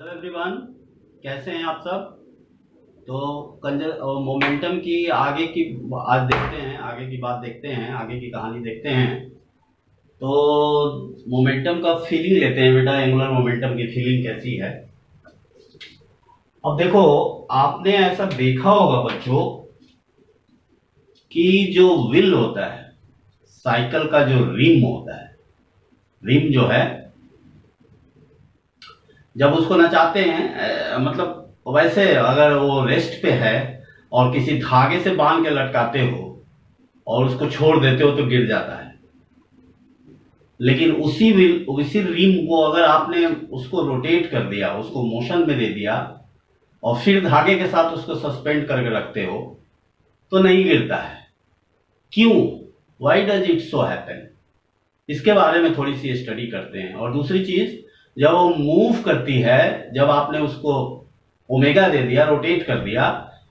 Hello everyone, कैसे हैं आप सब। तो मोमेंटम की आगे की आज देखते हैं, आगे की बात देखते हैं, आगे की कहानी देखते हैं। तो मोमेंटम का फीलिंग लेते हैं बेटा, एंगुलर मोमेंटम की फीलिंग कैसी है। अब देखो, आपने ऐसा देखा होगा बच्चों कि जो व्हील होता है, साइकिल का जो रिम होता है, रिम जो है जब उसको नचाते हैं मतलब वैसे अगर वो रेस्ट पे है और किसी धागे से बांध के लटकाते हो और उसको छोड़ देते हो तो गिर जाता है। लेकिन उसी रिम को अगर आपने उसको रोटेट कर दिया, उसको मोशन में दे दिया और फिर धागे के साथ उसको सस्पेंड करके रखते हो तो नहीं गिरता है। क्यों? Why does it so happen? इसके बारे में थोड़ी सी स्टडी करते हैं। और दूसरी चीज, जब वो मूव करती है, जब आपने उसको ओमेगा दे दिया, रोटेट कर दिया,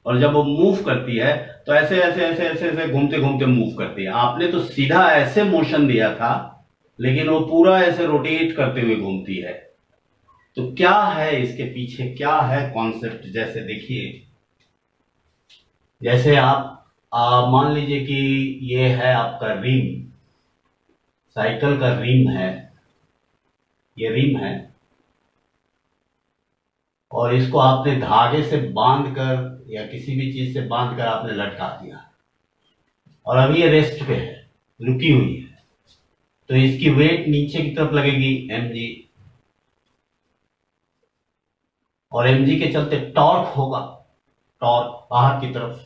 और जब वो मूव करती है तो ऐसे ऐसे ऐसे ऐसे ऐसे घूमते घूमते मूव करती है। आपने तो सीधा ऐसे मोशन दिया था, लेकिन वो पूरा ऐसे रोटेट करते हुए घूमती है। तो क्या है इसके पीछे, क्या है कॉन्सेप्ट? जैसे देखिए, जैसे आप मान लीजिए कि ये है आपका रिम, साइकिल का रिम है, ये रिम है, और इसको आपने धागे से बांधकर या किसी भी चीज से बांधकर आपने लटका दिया, और अभी ये रेस्ट पे है, रुकी हुई है। तो इसकी वेट नीचे की तरफ लगेगी mg, और mg के चलते टॉर्क होगा, टॉर्क बाहर की तरफ,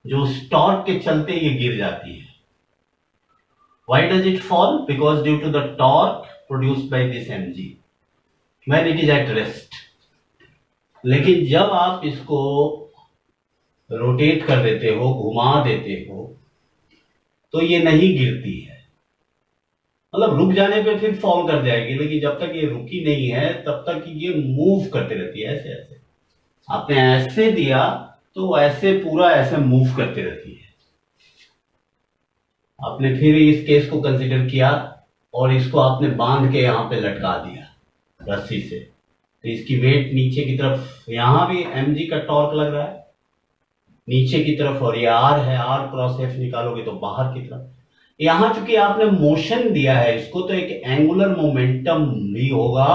जो उस टॉर्क के चलते ये गिर जाती है। Why does it fall? Because due to the torque produced by this mg when it is at rest. लेकिन जब आप इसको रोटेट कर देते हो, घुमा देते हो, तो ये नहीं गिरती है। मतलब रुक जाने पे फिर फॉल कर जाएगी, लेकिन जब तक ये रुकी नहीं है तब तक ये मूव करते रहती है। ऐसे ऐसे आपने ऐसे दिया तो ऐसे पूरा ऐसे मूव करते रहती है। आपने फिर इस केस को कंसीडर किया और इसको आपने बांध के यहां पे लटका दिया रस्सी से, तो इसकी वेट नीचे की तरफ, यहां भी mg का टॉर्क लग रहा है नीचे की तरफ, और ये r है, r क्रॉस f निकालोगे तो बाहर की तरफ। यहां चूंकि आपने मोशन दिया है इसको, तो एक एंगुलर मोमेंटम भी होगा,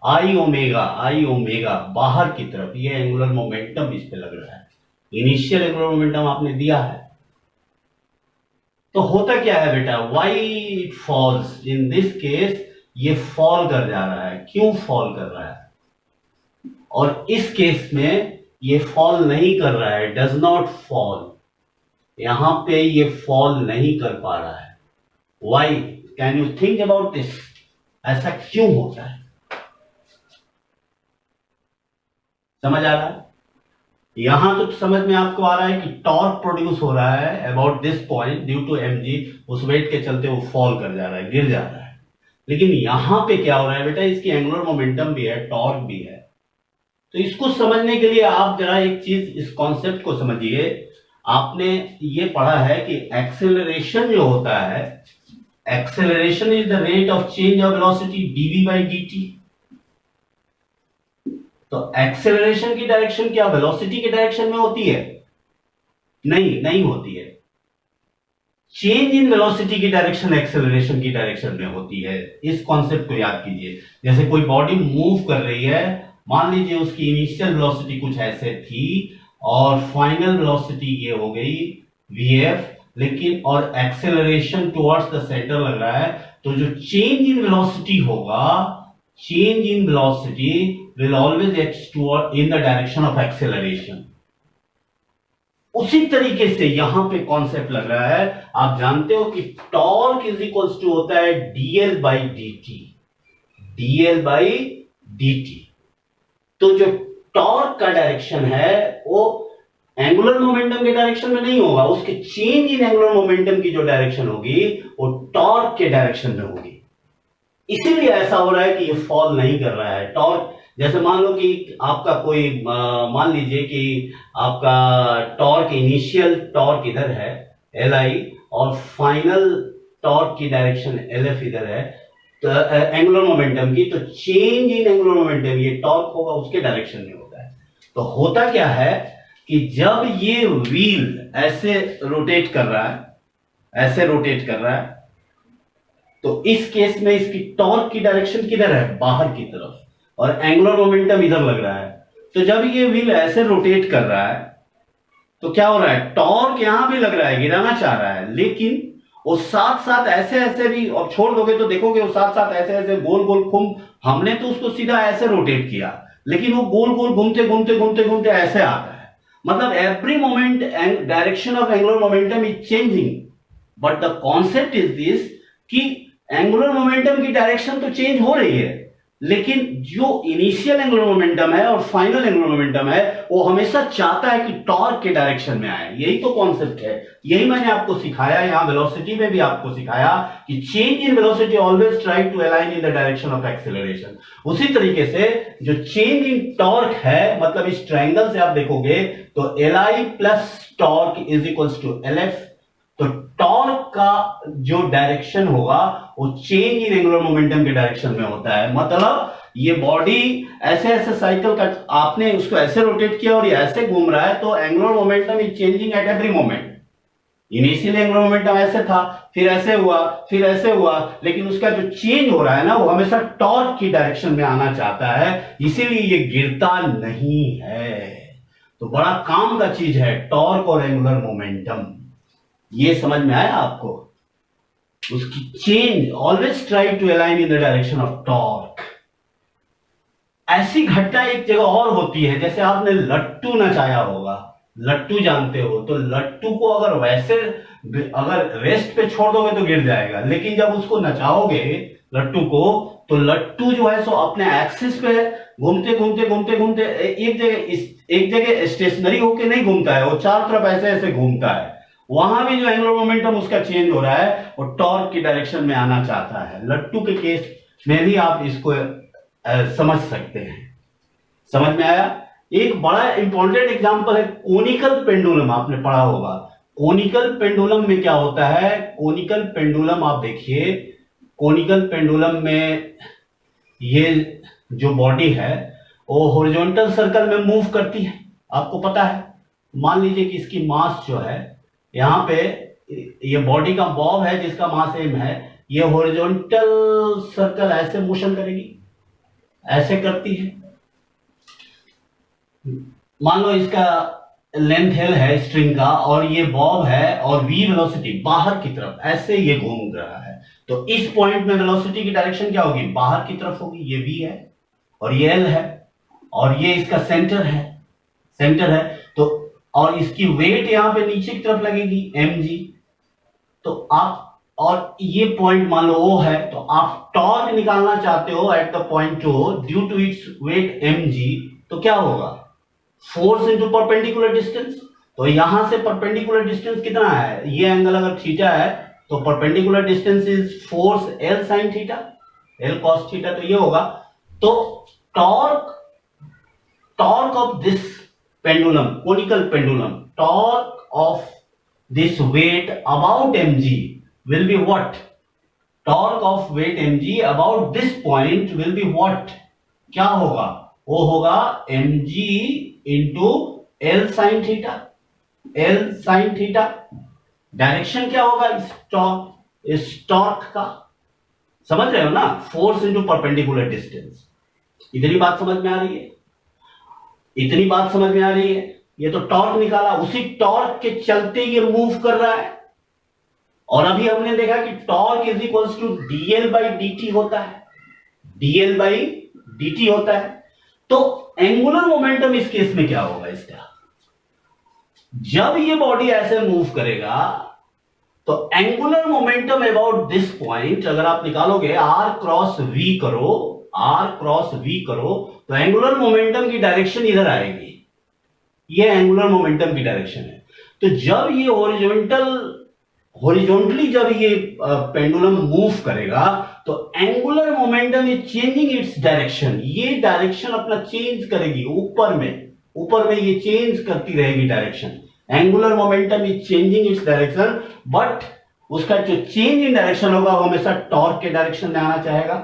आई ओमेगा बाहर की तरफ। ये एंगुलर मोमेंटम इस पे लग रहा है, इनिशियल एंगुलर मोमेंटम आपने दिया है। तो होता क्या है बेटा, why it falls in this case, ये फॉल कर जा रहा है। क्यों फॉल कर रहा है? और इस केस में ये फॉल नहीं कर रहा है, डज नॉट फॉल, यहां पे ये फॉल नहीं कर पा रहा है। Why? Can you think about this? ऐसा क्यों होता है? समझ आ रहा है? यहां तो समझ में आपको आ रहा है कि टॉर्क प्रोड्यूस हो रहा है about this point due to mg, उस वेट के चलते वो फॉल कर जा रहा है, गिर जा रहा है। लेकिन यहां पे क्या हो रहा है बेटा, इसकी एंगुलर मोमेंटम भी है, टॉर्क भी है। तो इसको समझने के लिए आप जरा एक चीज, इस कॉन्सेप्ट को समझिए। आपने ये पढ़ा है कि एक्सेलरेशन जो होता है, acceleration is the rate of change of velocity dv by dt। तो एक्सेलरेशन की डायरेक्शन क्या वेलोसिटी के डायरेक्शन में होती है? नहीं, नहीं होती है। चेंज इन वेलोसिटी की डायरेक्शन एक्सेलरेशन की डायरेक्शन में होती है। इस कॉन्सेप्ट को याद कीजिए। जैसे कोई बॉडी मूव कर रही है, मान लीजिए उसकी इनिशियल वेलोसिटी कुछ ऐसे थी और फाइनल वेलोसिटी ये हो गई vf, लेकिन और एक्सेलरेशन टुवर्ड्स द सेंटर लग रहा है, तो जो चेंज इन वेलोसिटी होगा, change in velocity will always act toward in the direction of acceleration. उसी तरीके से यहां पे कॉन्सेप्ट लग रहा है। आप जानते हो कि टॉर्क इज इक्वल्स टू होता है dl by dt, dl by dt। तो जो टॉर्क का डायरेक्शन है वो एंगुलर मोमेंटम के डायरेक्शन में नहीं होगा, उसके चेंज इन एंगुलर मोमेंटम की जो डायरेक्शन होगी वो टॉर्क के डायरेक्शन में होगी। इसीलिए ऐसा हो रहा है कि ये फॉल नहीं कर रहा है। टॉर्क, जैसे मान लो कि आपका कोई, मान लीजिए कि आपका टॉर्क, इनिशियल टॉर्क इधर है Li, और फाइनल टॉर्क की डायरेक्शन Lf इधर है। तो एंगुलर मोमेंटम की, तो चेंज इन एंगुलर मोमेंटम ये टॉर्क होगा उसके डायरेक्शन में होता है। तो होता क्या है कि जब ये व्हील ऐसे रोटेट कर रहा है, ऐसे रोटेट कर रहा है, तो इस केस में इसकी टॉर्क की डायरेक्शन किधर है, बाहर की तरफ, और एंगुलर मोमेंटम इधर लग रहा है। तो जब ये व्हील ऐसे रोटेट कर रहा है तो क्या हो रहा है, टॉर्क यहां भी लग रहा है, गिराना चाह रहा है, लेकिन वो साथ साथ ऐसे ऐसे भी, और छोड़ दोगे तो देखोगे वो साथ साथ ऐसे ऐसे गोल गोल घूम, हमने तो उसको सीधा ऐसे रोटेट किया, लेकिन वो गोल गोल घूमते घूमते घूमते घूमते ऐसे आता है। मतलब every moment direction of angular momentum is changing, but the concept is this कि एंगुलर मोमेंटम की डायरेक्शन तो चेंज हो रही है, लेकिन जो इनिशियल एंगुलर मोमेंटम है और फाइनल एंगुलर मोमेंटम है वो हमेशा चाहता है कि टॉर्क के डायरेक्शन में आए। यही तो कॉन्सेप्ट है, यही मैंने आपको सिखाया, यहां वेलोसिटी में भी आपको सिखाया कि change in velocity always try to align in the direction of acceleration. उसी तरीके से जो चेंज इन टॉर्क है, मतलब इस ट्रायंगल से आप देखोगे तो Li plus torque is equals to Lf। तो टॉर्क का जो डायरेक्शन होगा वो चेंज इन एंगुलर मोमेंटम के डायरेक्शन में होता है। मतलब ये बॉडी ऐसे ऐसे साइकिल का, आपने उसको ऐसे रोटेट किया और ये ऐसे घूम रहा है, तो angular momentum is changing at every moment. Initially angular momentum ऐसे था, फिर ऐसे हुआ, फिर ऐसे हुआ, लेकिन उसका जो चेंज हो रहा है ना वो हमेशा टॉर्क की डायरेक्शन में आना चाहता है, इसीलिए ये गिरता नहीं है। तो बड़ा काम का चीज है टॉर्क और एंगुलर मोमेंटम, ये समझ में आया आपको? उसकी change always try to align in the direction of torque. ऐसी घटना एक जगह और होती है, जैसे आपने लट्टू नचाया होगा, लट्टू जानते हो, तो लट्टू को अगर वैसे अगर रेस्ट पे छोड़ दोगे तो गिर जाएगा, लेकिन जब उसको नचाओगे लट्टू को, तो लट्टू जो है सो अपने एक्सिस पे घूमते घूमते घूमते घूमते एक जगह स्टेशनरी होके नहीं घूमता है, वो चार तरफ ऐसे ऐसे घूमता है। वहां भी जो एंगुलर मोमेंटम उसका चेंज हो रहा है वो टॉर्क की डायरेक्शन में आना चाहता है। लट्टू के केस में भी आप इसको समझ सकते हैं। समझ में आया? एक बड़ा इंपॉर्टेंट एग्जांपल है कोनिकल पेंडुलम, आपने पढ़ा होगा। कोनिकल पेंडुलम में क्या होता है, कोनिकल पेंडुलम आप देखिए, कोनिकल पेंडुलम में ये जो बॉडी है वो हॉरिजॉन्टल सर्कल में मूव करती है, आपको पता है। मान लीजिए कि इसकी मास जो है, यहां पे ये बॉडी का बॉब है जिसका मास m है, ये हॉरिजॉन्टल सर्कल ऐसे मोशन करेगी, ऐसे करती है। मान लो इसका लेंथ L है स्ट्रिंग का, और ये बॉब है, और v वेलोसिटी बाहर की तरफ ऐसे ये घूम रहा है, तो इस पॉइंट में वेलोसिटी की डायरेक्शन क्या होगी, बाहर की तरफ होगी। ये v है और ये L है, और ये इसका सेंटर है, सेंटर है, तो और इसकी वेट यहां पे नीचे की तरफ लगेगी mg। तो आप, और ये पॉइंट मान लो O है, तो आप टॉर्क निकालना चाहते हो at the point O due to its weight mg, तो क्या होगा, फोर्स इनटू परपेंडिकुलर डिस्टेंस। तो यहां से परपेंडिकुलर डिस्टेंस कितना है, ये एंगल अगर थीटा है तो perpendicular distance is force L sin theta, L cos theta, तो ये होगा। तो torque of this pendulum, conical pendulum, torque of this weight about mg will be what? Torque of weight mg about this point will be what? क्या होगा, वो होगा mg into L sin theta, L sin theta। Direction क्या होगा इस torque का, समझ रहे हो ना, फोर्स इनटू परपेंडिकुलर डिस्टेंस। इतनी बात समझ में आ रही है, इतनी बात समझ में आ रही है। ये तो टॉर्क निकाला, उसी टॉर्क के चलते ये मूव कर रहा है। और अभी हमने देखा कि torque is equals to dl by dt होता है, dl बाई dt होता है। तो एंगुलर मोमेंटम इस केस में क्या होगा इसका, जब ये बॉडी ऐसे मूव करेगा तो angular momentum about this point अगर आप निकालोगे, r क्रॉस v करो, r क्रॉस v करो, तो एंगुलर मोमेंटम की डायरेक्शन इधर आएगी, ये एंगुलर मोमेंटम की डायरेक्शन है। तो जब ये हॉरिजॉन्टली जब ये पेंडुलम मूव करेगा तो angular momentum is changing its direction, ये डायरेक्शन अपना चेंज करेगी, ऊपर में ये चेंज करती रहेगी direction. Angular momentum is changing its direction, but उसका जो चेंज इन डायरेक्शन होगा वो हमेशा टॉर्क के डायरेक्शन में आना चाहेगा।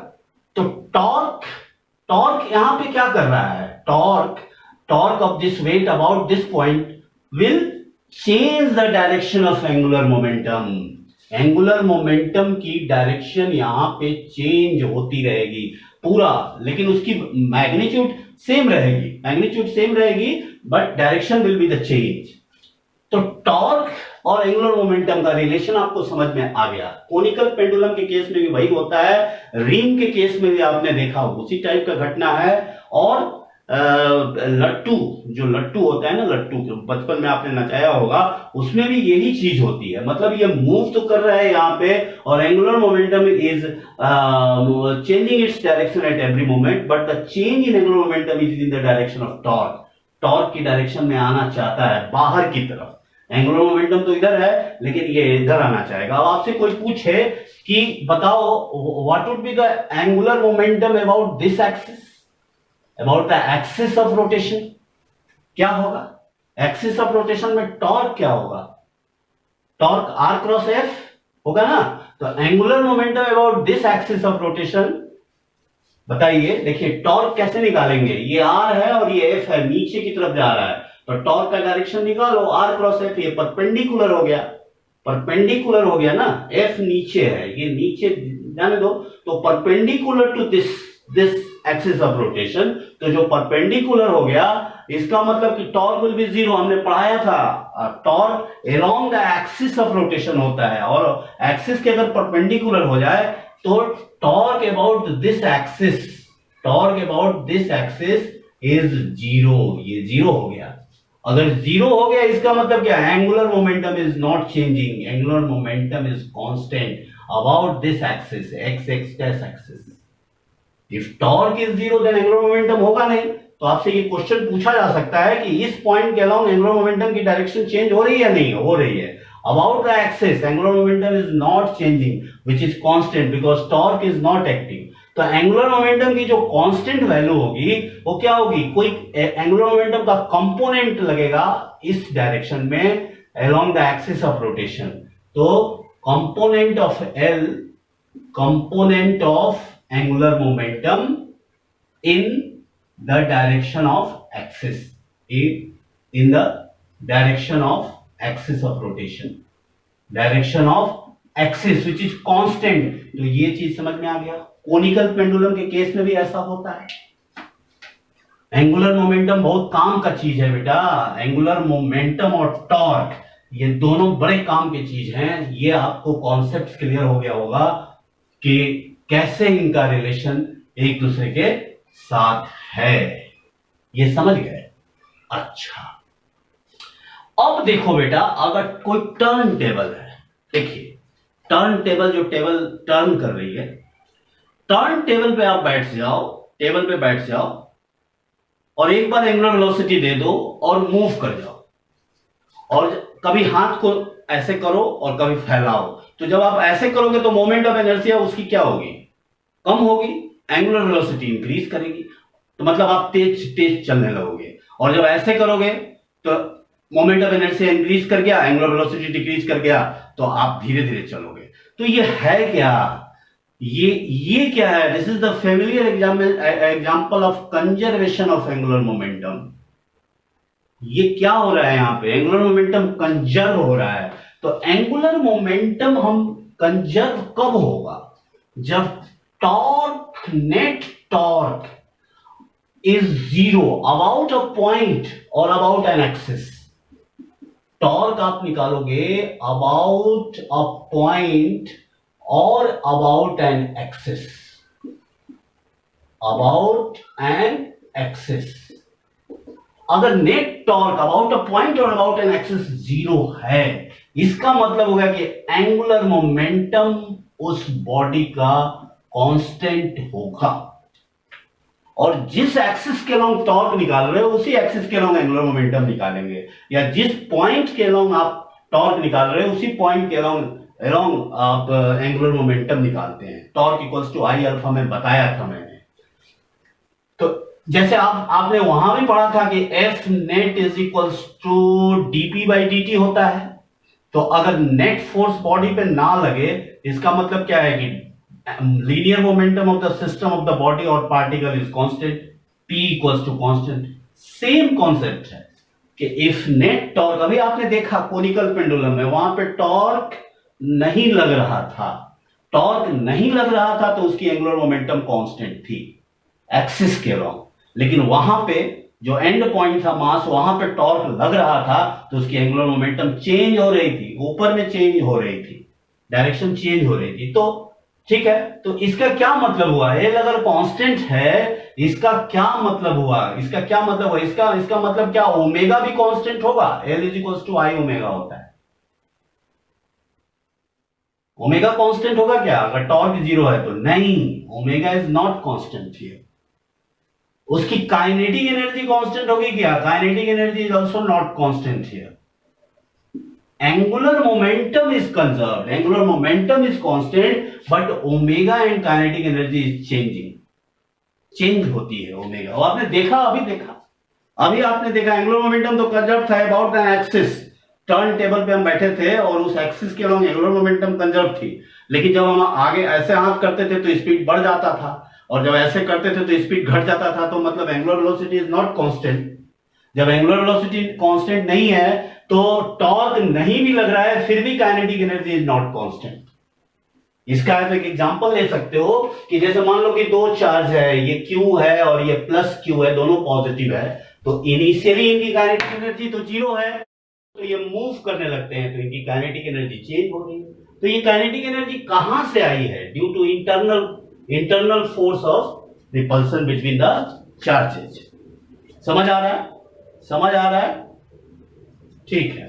तो टॉर्क टॉर्क यहां पे क्या कर रहा है, torque of this weight about this point will change the direction of angular momentum. Angular momentum की डायरेक्शन यहां पे चेंज होती रहेगी पूरा, लेकिन उसकी मैग्नीट्यूड सेम रहेगी but direction will be the change. तो टॉर्क और एंगुलर मोमेंटम का रिलेशन आपको समझ में आ गया। कोनिकल पेंडुलम के केस में भी वही होता है, रिंग के केस में भी आपने देखा उसी टाइप का घटना है। और लट्टू जो लट्टू होता है ना, लट्टू बचपन में आपने नचाया होगा, उसमें भी यही चीज होती है। मतलब ये मूव तो कर रहा है यहाँ पे और angular momentum is changing its direction at every moment, but the change in angular momentum is in the direction of torque. Torque की डायरेक्शन में आना चाहता है बाहर की तरफ। एंगुलर मोमेंटम तो इधर है लेकिन ये इधर आना चाहेगा। अब आपसे कोई पूछे कि बताओ what would be the angular momentum about this axis, about the axis of rotation, क्या होगा? एक्सिस ऑफ रोटेशन में टॉर्क क्या होगा? टॉर्क आर क्रॉस एफ होगा ना। तो angular momentum about this axis of rotation, बताइए, देखिए टॉर्क कैसे निकालेंगे? ये आर है और ये एफ है, नीचे की तरफ जा रहा है, तो टॉर्क का डायरेक्शन निकालो, आर क्रॉस एफ। ये परपेंडिकुलर हो गया ना, एफ नीचे है, ये नीचे जाने दो। तो perpendicular to this axis of rotation, तो जो परपेंडिकुलर हो गया इसका मतलब कि टॉर्क विल बी जीरो। हमने पढ़ाया था torque along the axis of rotation होता है, और एक्सिस के अगर परपेंडिकुलर हो जाए तो torque about this axis is zero. ये जीरो हो गया। अगर जीरो हो गया इसका मतलब क्या? Angular momentum is not changing, angular momentum is constant about this axis, x axis. If torque is zero then angular momentum होगा नहीं। तो आपसे ये क्वेश्चन पूछा जा सकता है कि इस पॉइंट के अलोंग एंगुलर मोमेंटम की डायरेक्शन चेंज हो रही है या नहीं हो रही है? About the axis angular momentum is not changing which is constant because torque is not acting. तो एंगुलर मोमेंटम की जो कांस्टेंट वैल्यू होगी वो क्या होगी? कोई एंगुलर मोमेंटम का कंपोनेंट लगेगा इस डायरेक्शन में along the axis of rotation. तो component of angular momentum in the direction of axis, in the direction of axis of rotation, direction of axis which is constant। तो ये चीज समझ में आ गया। कोनिकल पेंडुलम के केस में भी ऐसा होता है। एंगुलर मोमेंटम बहुत काम का चीज है बेटा। एंगुलर मोमेंटम और टॉर्क ये दोनों बड़े काम की चीज हैं। ये आपको कॉन्सेप्ट क्लियर हो गया होगा कि कैसे इनका रिलेशन एक दूसरे के साथ है। ये समझ गए? अच्छा, अब देखो बेटा, अगर कोई टर्न टेबल है, देखिए टर्न टेबल, जो टेबल टर्न कर रही है, टर्न टेबल पे आप टेबल पे बैठ जाओ और एक बार एंगुलर वेलोसिटी दे दो और मूव कर जाओ। और कभी हाथ को ऐसे करो और कभी फैलाओ। तो जब आप ऐसे करोगे तो मोमेंट ऑफ इनर्शिया उसकी क्या होगी? कम होगी। एंगुलर वेलोसिटी इंक्रीज करेगी, तो मतलब आप तेज चलने लगोगे। और जब ऐसे करोगे तो मोमेंट ऑफ इनर्शिया इंक्रीज कर गया, एंगुलर वेलोसिटी डिक्रीज कर गया, तो आप धीरे धीरे चलोगे। तो ये है क्या? ये क्या है? This is the familiar example of conservation of angular momentum. ये क्या हो रहा है यहां पे? एंगुलर मोमेंटम कंजर्व हो रहा है। तो एंगुलर मोमेंटम हम कंजर्व कब होगा? जब net torque is zero about a point or about an axis। Torque आप निकालोगे about a point or about an axis, about an axis। अगर net torque about a point और अबाउट एन एक्सिस जीरो है, इसका मतलब होगा कि angular momentum उस बॉडी का कांस्टेंट होगा। और जिस एक्सिस के अलोंग टॉर्क निकाल रहे हो उसी एक्सिस के अलोंग एंगुलर मोमेंटम निकालेंगे, या जिस पॉइंट के अलोंग आप टॉर्क निकाल रहे हो उसी पॉइंट के अलोंग आप एंगुलर मोमेंटम निकालते हैं। Torque equals to I alpha में बताया था मैंने। तो जैसे आपने वहां भी पढ़ा था कि F net is equals to dp by d t होता है। तो अगर नेट फोर्स बॉडी पे ना लगे, इसका मतलब क्या है कि linear momentum of the system of the body और particle is constant, P equals to constant. Same concept है कि इफ नेट टॉर्क, अभी आपने देखा कोनिकल पेंडुलम में वहां पे टॉर्क नहीं लग रहा था, टॉर्क नहीं लग रहा था तो उसकी एंगुलर मोमेंटम कांस्टेंट थी एक्सिस के अलोंग, लेकिन वहां पे जो एंड पॉइंट था मास, वहां पे टॉर्क लग रहा था तो उसकी एंगुलर मोमेंटम चेंज हो रही थी, ऊपर में चेंज हो रही थी, डायरेक्शन चेंज हो रही थी। तो ठीक है, तो इसका क्या मतलब हुआ, एल अगर कांस्टेंट है इसका क्या मतलब हुआ, इसका क्या मतलब हुआ, इसका मतलब क्या, ओमेगा भी कांस्टेंट होगा, L is equal to I omega होता है, ओमेगा कांस्टेंट होगा क्या अगर टॉर्क जीरो है तो, नहीं, omega is not constant here. उसकी काइनेटिक एनर्जी कांस्टेंट होगी क्या, kinetic energy is also not constant here. Angular momentum is conserved, angular momentum is constant, but omega and kinetic energy is changing, change होती है omega. और आपने देखा, अभी आपने देखा एंगुलर मोमेंटम तो कंजर्व था about an axis, turn table पे हम बैठे थे और उस एक्सिस के अलोंग एंगुलर मोमेंटम कंजर्व थी, लेकिन जब हम आगे ऐसे हाथ करते थे तो स्पीड बढ़ जाता था, और जब ऐसे करते थे तो स्पीड घट जाता था, तो मतलब angular velocity is not constant. जब एंगुलर वेलोसिटी कांस्टेंट नहीं है तो टॉर्क नहीं भी लग रहा है फिर भी kinetic energy is not constant. इसका आप एक एग्जांपल ले सकते हो कि जैसे मान लो कि दो चार्ज है, ये Q है और ये प्लस Q है, दोनों पॉजिटिव है, तो इनिशियली इनकी काइनेटिक एनर्जी तो जीरो है, तो ये मूव करने लगते हैं तो इनकी काइनेटिक एनर्जी चेंज हो रही है। तो ये काइनेटिक एनर्जी कहां से आई है, due to internal force of repulsion between the charges. समझ आ रहा है, समझ आ रहा है, ठीक है,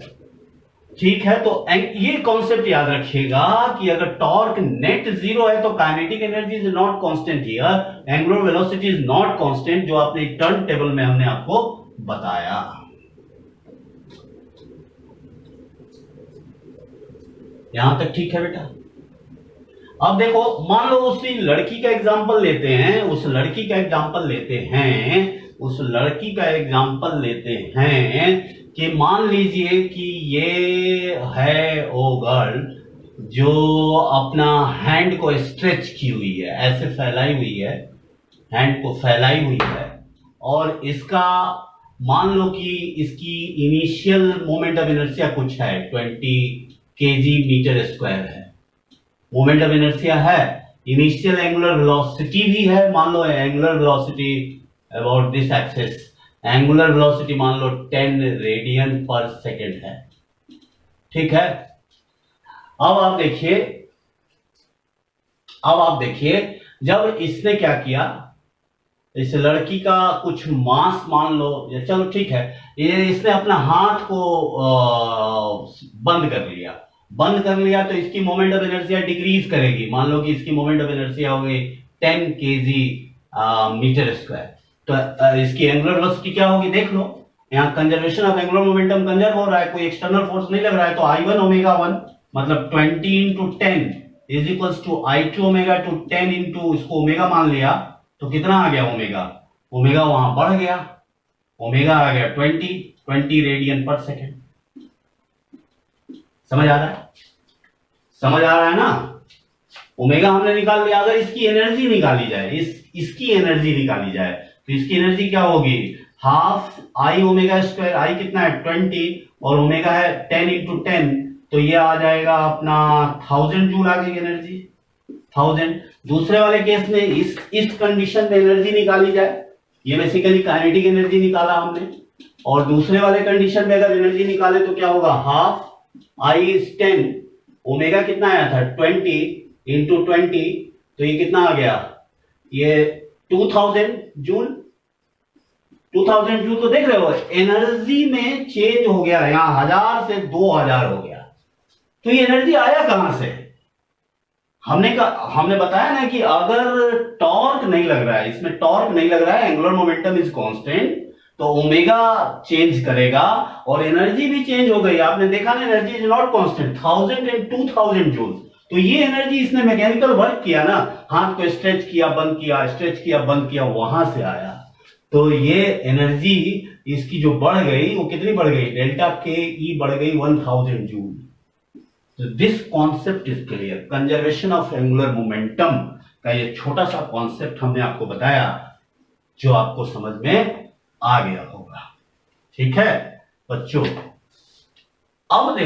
ठीक है। तो ये कॉन्सेप्ट याद रखिएगा कि अगर टॉर्क नेट जीरो है तो kinetic energy is not constant here, angular velocity is not constant, जो आपने टर्न टेबल में हमने आपको बताया। यहां तक ठीक है बेटा। अब देखो, मान लो उसी लड़की का एग्जांपल लेते हैं, उस लड़की का एग्जांपल लेते हैं कि मान लीजिए कि ये है वो गर्ल जो अपना हैंड को स्ट्रेच की हुई है, ऐसे फैलाई हुई है, हैंड को फैलाई हुई है, और इसका मान लो कि इसकी इनिशियल मोमेंट ऑफ इनर्शिया कुछ है 20 kg मीटर स्क्वायर है, मोमेंट ऑफ इनर्शिया है, इनिशियल एंगुलर वेलोसिटी भी है, मान लो angular velocity about this axis, angular velocity मान लो 10 रेडियन पर सेकेंड है, ठीक है। अब आप देखिए जब इसने क्या किया, इस लड़की का कुछ मास मान लो, या चलो ठीक है, ये इसने अपना हाथ को बंद कर लिया तो इसकी मोमेंट ऑफ इनर्शिया डिक्रीज करेगी, मान लो कि इसकी मोमेंट ऑफ इनर्शिया हो गई 10 kg मीटर स्क्वायर, तो इसकी एंगुलर वेलोसिटी क्या होगी देख लो, यहाँ conservation of angular momentum conserve हो रहा है, कोई एक्सटर्नल फोर्स नहीं लग रहा है, तो I1 ओमेगा 1 मतलब 20 into 10 is equals to I2 omega two 10 into इसको ओमेगा मान लिया तो कितना आ गया ओमेगा वहां बढ़ गया, ओमेगा आ गया 20 रेडियन पर सेकेंड। समझ आ रहा है ना, ओमेगा हमने निकाल लिया। अगर इसकी एनर्जी निकाली जाए, इसकी एनर्जी निकाली जाए तो इसकी एनर्जी क्या होगी, हाफ आई ओमेगा स्क्वायर, आई कितना है 20 और ओमेगा है 10 इंटू 10, तो ये आ जाएगा अपना 1000 जूल आ गई एनर्जी, 1000। दूसरे वाले केस में इस कंडीशन में एनर्जी निकाली जाए, ये बेसिकली काइनेटिक एनर्जी निकाला हमने, और दूसरे वाले कंडीशन में अगर एनर्जी निकाले तो क्या होगा, हाफ आई इज 10, ओमेगा कितना आया था 20 इंटू 20, तो ये कितना आ गया, ये 2000 जूल। तो देख रहे हो एनर्जी में चेंज हो गया, यहां 1000 से 2000 हो गया। तो ये एनर्जी आया कहां से, हमने बताया ना कि अगर टॉर्क नहीं लग रहा है, इसमें टॉर्क नहीं लग रहा है, एंगुलर मोमेंटम इज कांस्टेंट, तो ओमेगा चेंज करेगा और एनर्जी भी चेंज हो गई। आपने देखा ना, energy is not constant, 1000 and 2000 joule. तो ये एनर्जी इसने मैकेनिकल वर्क किया ना, हाथ को स्ट्रेच किया बंद किया, स्ट्रेच किया बंद किया, वहां से आया। तो ये एनर्जी इसकी जो बढ़ गई वो कितनी बढ़ गई, डेल्टा के ई बढ़ गई 1000 joule. This concept is clear. Conservation of angular momentum का ये छोटा सा कॉन्सेप्ट हमने आपको बताया, जो आपको समझ में आ गया होगा। ठीक है बच्चों, अब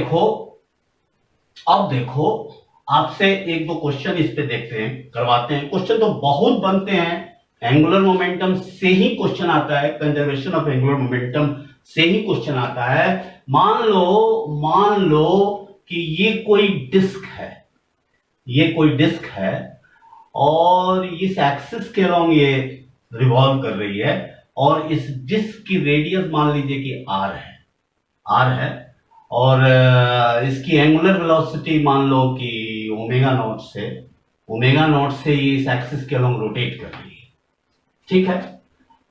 देखो आपसे एक दो क्वेश्चन इस पे देखते हैं, करवाते हैं। क्वेश्चन तो बहुत बनते हैं, एंगुलर मोमेंटम से ही क्वेश्चन आता है, कंजर्वेशन ऑफ एंगुलर मोमेंटम से ही क्वेश्चन आता है। मान लो कि ये कोई डिस्क है और इस एक्सिस के अलोंग ये रिवॉल्व कर रही है, और इस डिस्क की रेडियस मान लीजिए कि r है, और इसकी एंगुलर वेलोसिटी मान लो कि ओमेगा नॉट से ये इस एक्सिस के अलोंग रोटेट कर रही है। ठीक है,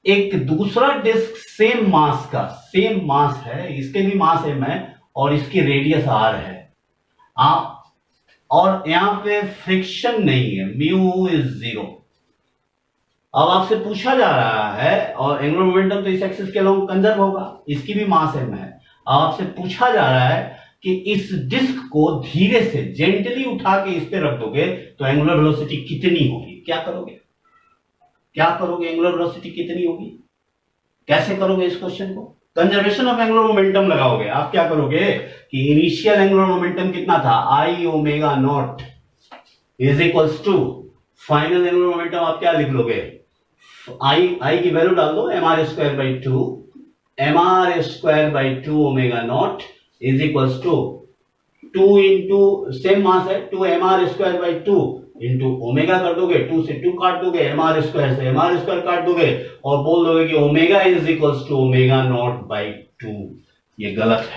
एक दूसरा डिस्क सेम मास है, इसके भी मास m है और इसकी रेडियस r है, और यहां पे फ्रिक्शन नहीं है, म्यू इज 0। अब आपसे पूछा जा रहा है, और एंगुलर मोमेंटम तो इस एक्सिस के अलोंग कंजर्व होगा, इसकी भी मास m है। आपसे पूछा जा रहा है कि इस डिस्क को धीरे से जेंटली उठा के इस पे रख दोगे तो एंगुलर वेलोसिटी कितनी होगी? क्या करोगे एंगुलर वेलोसिटी कितनी होगी? कैसे करोगे इस क्वेश्चन को? कंजर्वेशन ऑफ एंगुलर मोमेंटम लगाओगे। आप क्या करोगे कि इनिशियल एंगुलर मोमेंटम कितना था, I omega not is equals to final angular momentum. आप क्या लिख लोगे, आई की वैल्यू डाल दो, mr² omega not is equals to 2 into same mass है 2mr² इंटू ओमेगा कर दोगे, 2 से 2 काट दोगे, mr² से mr² काट दोगे, और बोल दोगे कि omega is equals to omega not by 2। ये गलत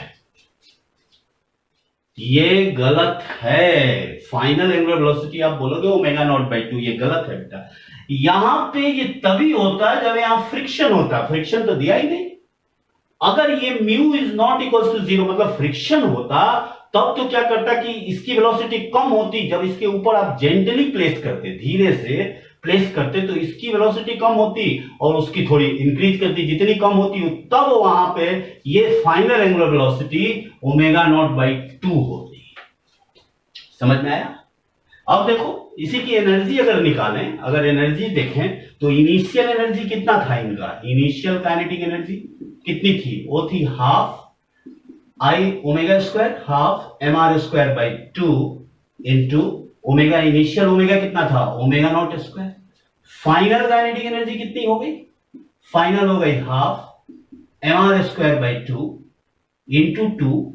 है। फाइनल एंगुलर वेलोसिटी आप बोलोगे ओमेगा नॉट बाई 2, ये गलत है बेटा। यहां पे ये तभी होता है जब यहां फ्रिक्शन होता है, फ्रिक्शन तो दिया ही नहीं। अगर ये mu is not equal to 0 मतलब फ्रिक्शन होता, तब तो क्या करता कि इसकी वेलोसिटी कम होती, जब इसके ऊपर आप जेंटली प्लेस करते, धीरे से प्लेस करते, तो इसकी वेलोसिटी कम होती और उसकी थोड़ी इंक्रीज करती, जितनी कम होती तब वहां पे ये final angular velocity omega not by 2 होती। समझ में आया? अब देखो इसी की एनर्जी अगर निकालें, अगर एनर्जी देखें तो इनिशियल एनर्जी कितना था इनका, इनिशियल काइनेटिक एनर्जी कितनी थी, वो थी half I omega square, half mr² by 2 into omega, initial omega कितना था, omega naught square. Final kinetic energy कितनी हो गई, फाइनल हो गई half mr² by 2 into 2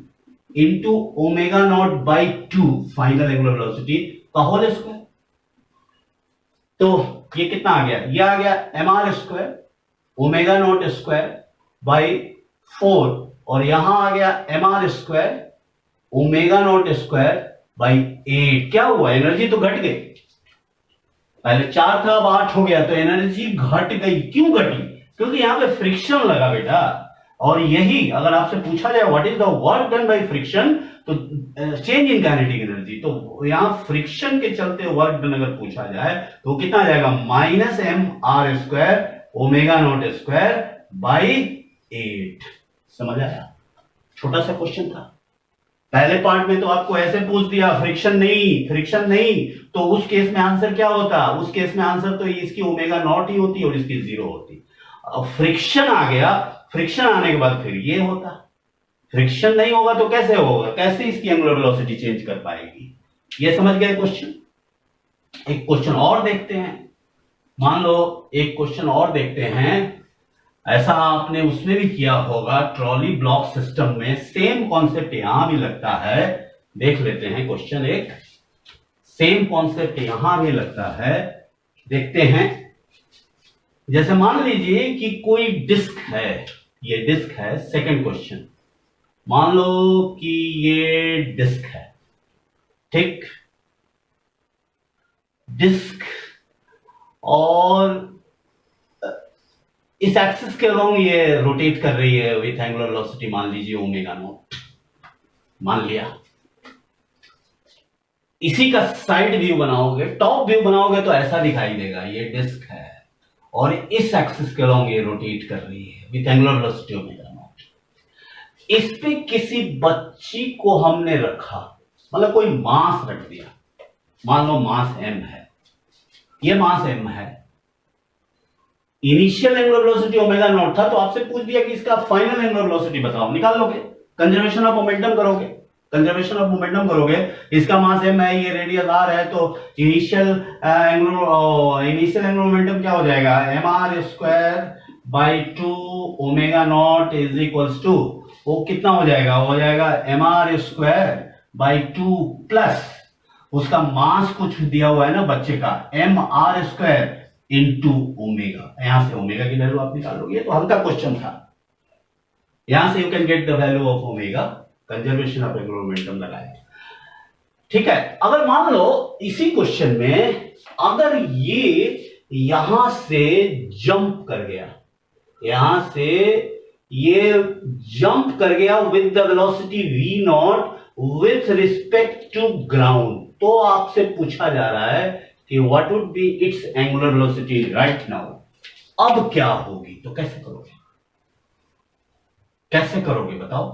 into omega not by 2 final angular velocity का होल स्क्वायर। तो ये कितना आ गया, ये आ गया mr² omega not square by 4, और यहां आ गया mr² omega not square by 8। क्या हुआ, एनर्जी तो घट गई, पहले 4 था अब 8 हो गया, तो एनर्जी घट गई। क्यों घटी? क्योंकि यहां पे फ्रिक्शन लगा बेटा। और यही अगर आपसे पूछा जाए what is the work done by friction, तो चेंज इन काइनेटिक एनर्जी, तो यहां फ्रिक्शन के चलते वर्क डन अगर पूछा जाए तो कितना आ जाएगा, -mr² omega not square by 8। समझ आया? छोटा सा क्वेश्चन था। पहले पार्ट में तो आपको ऐसे पूछ दिया फ्रिक्शन नहीं, तो उस केस में आंसर क्या होता, उस केस में आंसर तो इसकी ओमेगा नॉट ही होती और इसकी 0 होती। अब फ्रिक्शन आ गया, फ्रिक्शन आने के बाद फिर ये होता। फ्रिक्शन नहीं होगा तो कैसे होगा, कैसे इसकी एंगुलर वेलोसिटी चेंज कर पाएगी? ये समझ गए क्वेश्चन? एक क्वेश्चन और देखते हैं, मान लो एक क्वेश्चन और देखते हैं। ऐसा आपने उसमें भी किया होगा, ट्रॉली ब्लॉक सिस्टम में सेम कॉन्सेप्ट यहां भी लगता है। देख लेते हैं क्वेश्चन एक, सेम कॉन्सेप्ट यहां भी लगता है, देखते हैं। जैसे मान लीजिए कि कोई डिस्क है, ये डिस्क है, सेकंड क्वेश्चन, मान लो कि ये डिस्क है, ठीक, डिस्क, और इस एक्सिस के अलोंग ये रोटेट कर रही है विथ एंगुलर वेलोसिटी मान लीजिए ओमेगा नॉट, मान लिया। इसी का साइड व्यू बनाओगे, टॉप व्यू बनाओगे तो ऐसा दिखाई देगा, ये डिस्क है और इस एक्सिस के अलोंग ये रोटेट कर रही है with angular velocity omega naught. इस पे किसी बच्ची को हमने रखा, मतलब कोई मास रख दिया, मान लो मास m है, ये मास m है, initial angular velocity omega naught था, तो आपसे पूछ दिया कि इसका फाइनल एंगुलर वेलोसिटी बताओ, निकाल लोगे, कंजर्वेशन ऑफ मोमेंटम करोगे, कंजर्वेशन ऑफ मोमेंटम करोगे, इसका मास m है, ये रेडियस r है, तो इनिशियल एंगुलर मोमेंटम क्या हो जाएगा, mr square by 2 omega not is equals to, वो कितना हो जाएगा, वो हो जाएगा mr स्क्वायर बाई 2 प्लस उसका मास कुछ दिया हुआ है ना बच्चे का, mr स्क्वायर इनटू ओमेगा, यहां से ओमेगा की वैल्यू आप निकालोगे, ये तो हल्का क्वेश्चन था, यहां से you can get the value of omega, conservation of angular momentum लगाए। ठीक है, अगर मान लो इसी क्वेश्चन में अगर ये यहां से जंप कर गया, यहां से ये जंप कर गया with the velocity v not with respect to ground, तो आपसे पूछा जा रहा है कि what would be its angular velocity right now, अब क्या होगी, तो कैसे करोगे, कैसे करोगे बताओ,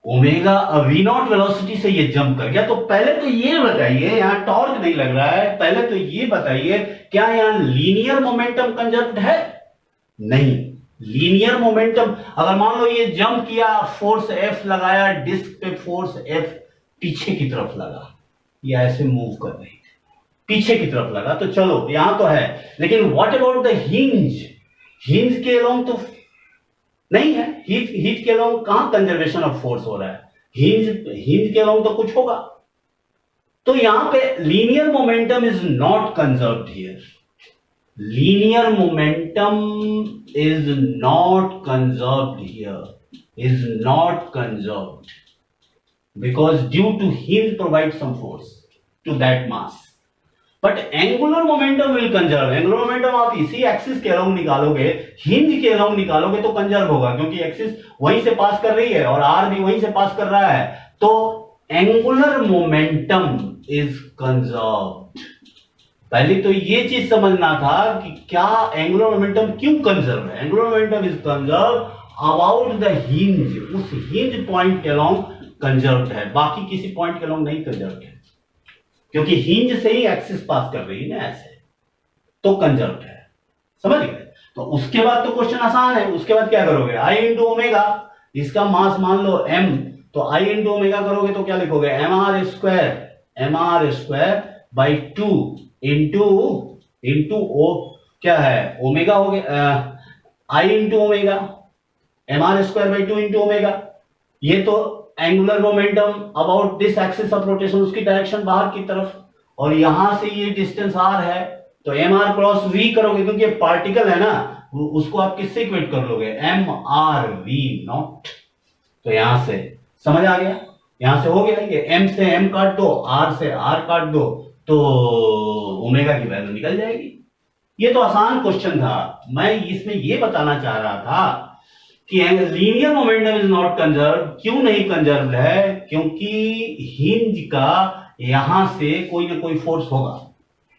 ओमेगा वी नॉट वेलोसिटी से ये जंप कर गया, तो पहले तो ये बताइए, यहां टॉर्क नहीं लग रहा है, पहले तो ये बताइए क्या यहां लीनियर मोमेंटम कंजर्व्ड है, नहीं, लीनियर मोमेंटम, अगर मान लो ये जंप किया, फोर्स F लगाया, डिस्क पे फोर्स F पीछे की तरफ लगा, ये ऐसे मूव कर रही थी, पीछे की तरफ लगा, तो चलो यहां तो है, लेकिन what about the hinge, hinge के अलोंग तो नहीं है, हिंज के अलोंग कहां कंजर्वेशन ऑफ फोर्स हो रहा है, हिंज के अलोंग तो कुछ होगा, तो यहां पे linear momentum is not conserved here, linear momentum is not conserved here, is not conserved because due to hinge provides some force to that mass, but angular momentum will conserve, angular momentum आप इसी axis के along निकालोगे, hinge के along निकालोगे तो conserve होगा, क्योंकि axis वहीं से पास कर रही है और आर भी वहीं से पास कर रहा है, तो एंगुलर मोमेंटम इज कंजर्व्ड। पहले तो ये चीज समझना था कि क्या एंगुलर मोमेंटम क्यों कंजर्व है, angular momentum is conserve about the hinge, उस हिंज पॉइंट के अलोंग कंजर्व है, बाकी किसी पॉइंट के अलोंग नहीं कंजर्व है, क्योंकि हिंज से ही एक्सिस पास कर रही है ना ऐसे, तो कंजर्व है, समझ गए। तो उसके बाद तो क्वेश्चन आसान है, उसके बाद क्या करोगे, आई इंटू ओमेगा, इसका मास मान लो m, तो आई इंटू ओमेगा करोगे तो क्या लिखोगे, mr स्क्वायर बाई 2 इंटू ओ क्या है ओमेगा हो गया, I into omega, mr square by 2 into omega, ये तो angular momentum about this axis of rotation, उसकी डायरेक्शन बाहर की तरफ, और यहां से ये डिस्टेंस r है, तो mr क्रॉस v करोगे, क्योंकि ये पार्टिकल है ना, उसको आप किससे इक्वेट कर लोगे, mr v नॉट, तो यहां से समझ आ गया, यहां से हो गया, ये m से m काट दो, r से r काट दो, तो ओमेगा की वैल्यू निकल जाएगी। ये तो आसान क्वेश्चन था, मैं इसमें ये बताना चाह रहा था कि linear momentum is not conserve, क्यों नहीं कंजर्व है, क्योंकि हिंज का यहां से कोई ना कोई फोर्स होगा,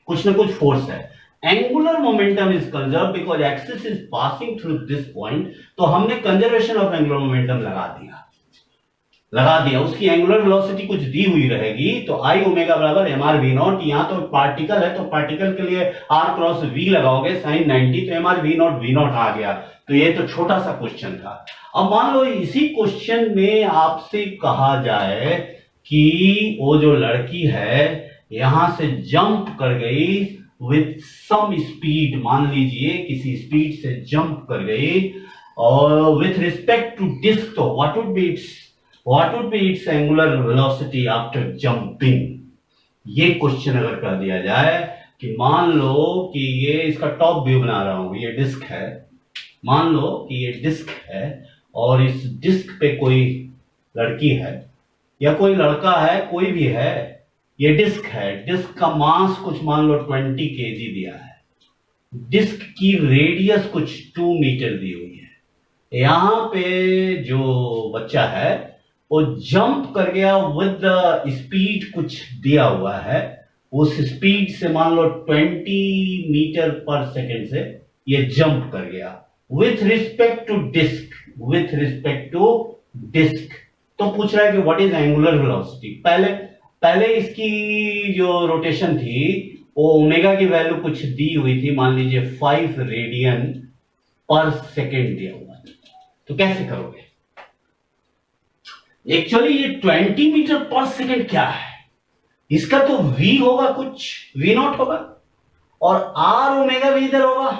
कुछ ना कुछ फोर्स है, angular momentum is conserve because axis is passing through this point, तो हमने कंजर्वेशन ऑफ एंगुलर मोमेंटम लगा दिया, उसकी एंगुलर वेलोसिटी कुछ दी हुई रहेगी, तो आई ओमेगा बराबर mr v नॉट, यहां तो पार्टिकल है, तो पार्टिकल के लिए r क्रॉस v लगाओगे sin 90, तो mr v नॉट आ गया, तो ये तो छोटा सा क्वेश्चन था। अब मान लो इसी क्वेश्चन में आपसे कहा जाए कि वो जो लड़की है यहां से जंप कर गई विथ सम स्पीड, मान लीजिए किसी स्पीड से जंप कर गई, और विथ रिस्पेक्ट टू डिस्क, तो what would be its angular velocity after jumping, ये क्वेश्चन अगर कर दिया जाए कि मान लो कि ये इसका टॉप व्यू बना रहा हूं, ये डिस्क है, मान लो कि ये डिस्क है और इस डिस्क पे कोई लड़की है या कोई लड़का है, कोई भी है, ये डिस्क है, डिस्क का मास कुछ मान लो 20 kg दिया है, डिस्क की रेडियस कुछ 2 मीटर दी हुई है, यहां पे जो बच्चा है वो जंप कर गया विद द स्पीड कुछ दिया हुआ है, उस स्पीड से मान लो 20 मीटर पर सेकेंड से ये जंप कर गया विथ रिस्पेक्ट टू डिस्क, तो पूछ रहा है कि व्हाट इज एंगुलर वेलोसिटी। पहले इसकी जो रोटेशन थी वो ओमेगा की वैल्यू कुछ दी हुई थी, मान लीजिए 5 रेडियन पर सेकेंड दिया हुआ है। तो कैसे करोगे? एक्चुअली ये 20 मीटर पर सेकेंड क्या है, इसका तो v होगा, कुछ v नॉट होगा, और r ओमेगा भी इधर होगा।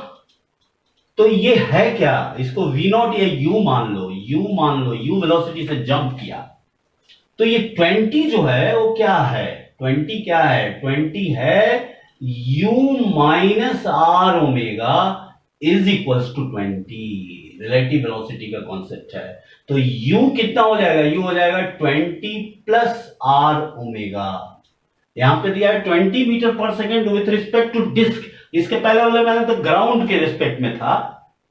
तो ये है क्या, इसको v नॉट या u मान लो, u वेलोसिटी से जंप किया। तो ये 20 जो है वो क्या है, 20 क्या है, 20 है u minus R omega is equals to 20। Relative velocity का कॉन्सेप्ट है। तो u कितना हो जाएगा, u हो जाएगा 20 प्लस आर ओमेगा। यहां पे दिया है 20 मीटर पर second with respect to disc. इसके पहले वाले मैंने तो ग्राउंड के रिस्पेक्ट में था,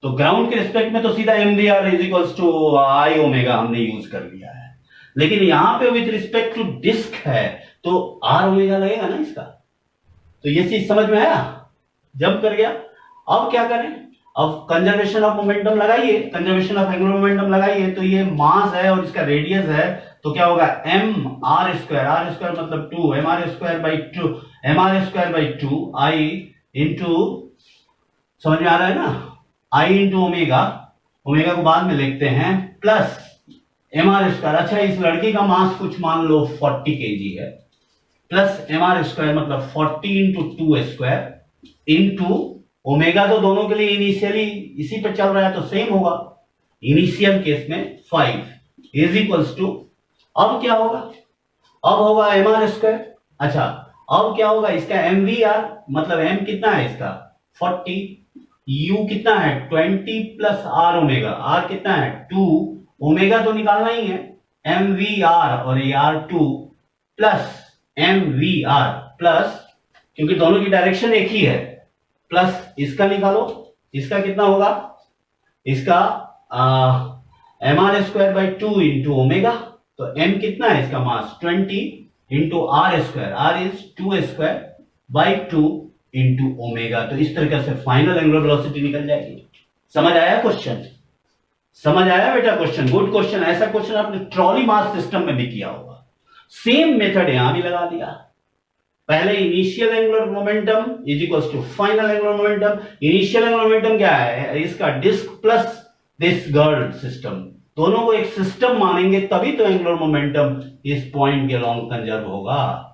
तो ग्राउंड के रिस्पेक्ट में तो सीधा mvr is equals to I omega हमने यूज कर लिया है, लेकिन यहां पे विथ रिस्पेक्ट टू डिस्क है तो आर ओमेगा लगेगा ना इसका। तो ये चीज समझ में आया, जंप कर गया। अब क्या करें, अब कंजर्वेशन ऑफ मोमेंटम लगाइए, कंजर्वेशन ऑफ एंगुलर मोमेंटम लगाइए। तो ये मास है और इसका रेडियस है, तो क्या होगा m r स्क्वायर मतलब 2 m r square by 2 I into, समझ में आ रहा है ना, i इंटू ओमेगा, ओमेगा को बाद में लिखते हैं, प्लस एम आर स्क्वायर। अच्छा, इस लड़की का मास कुछ मान लो 40 kg है, प्लस एम आर स्क्वायर मतलब 40 इंटू 2 स्क्वायर इंटू ओमेगा, तो दोनों के लिए इनिशियली इसी पे चल रहा है तो सेम होगा, इनिशियल केस में 5 इज इक्वल्स टू, अब क्या होगा, अब होगा एम आर स्क्वायर। अच्छा, अब क्या होगा इसका एम वी आर, मतलब m कितना है इसका 40, u कितना है 20 प्लस आर ओमेगा, r कितना है 2, ओमेगा तो निकालना ही है, एम वी आर और ये R2 plus M V R plus, क्योंकि दोनों की डायरेक्शन एक ही है, प्लस इसका निकालो, इसका कितना होगा, इसका M R square by 2 into omega. तो m कितना है इसका mass 20 into R square, r is 2 square by 2 into omega. तो इस तरीके से फाइनल एंगुलर वेलोसिटी निकल जाएगी। समझ आया क्वेश्चन, समझ आया बेटा क्वेश्चन, गुड क्वेश्चन। ऐसा क्वेश्चन आपने ट्रॉली मास सिस्टम में भी किया होगा, सेम मेथड यहां भी लगा दिया। पहले initial angular momentum is equals to final angular momentum. Initial angular momentum क्या है, इसका disc plus this girl system, दोनों को एक सिस्टम मानेंगे तभी तो एंगुलर मोमेंटम इस पॉइंट के अलोंग कंजर्व होगा।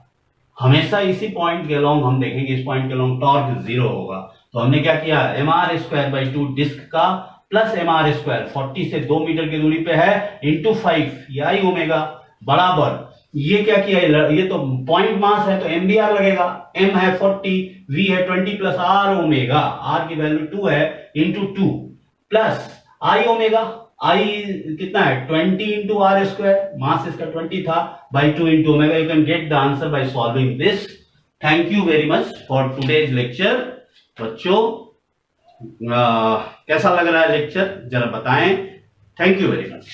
हमेशा इसी पॉइंट के अलोंग हम देखेंगे, इस पॉइंट के अलोंग टॉर्क 0 होगा। तो हमने क्या किया, M R square by 2 disc का प्लस एम आर स्क्वायर 40 से 2 मीटर की दूरी पे है इंटू 5 आई ओमेगा बराबर, ये क्या किया, ये तो पॉइंट मास है तो एम बी आर लगेगा, m है 40, v है 20 प्लस आर ओमेगा, r की वैल्यू 2 है into 2 plus I omega, i कितना है 20 इंटू आर स्क्वायर, मास इसका 20 था, by 2 into omega. You can get the answer by solving this. Thank you very much for today's lecture. बच्चों कैसा लग रहा है लेक्चर, जरा बताएं। Thank you very much.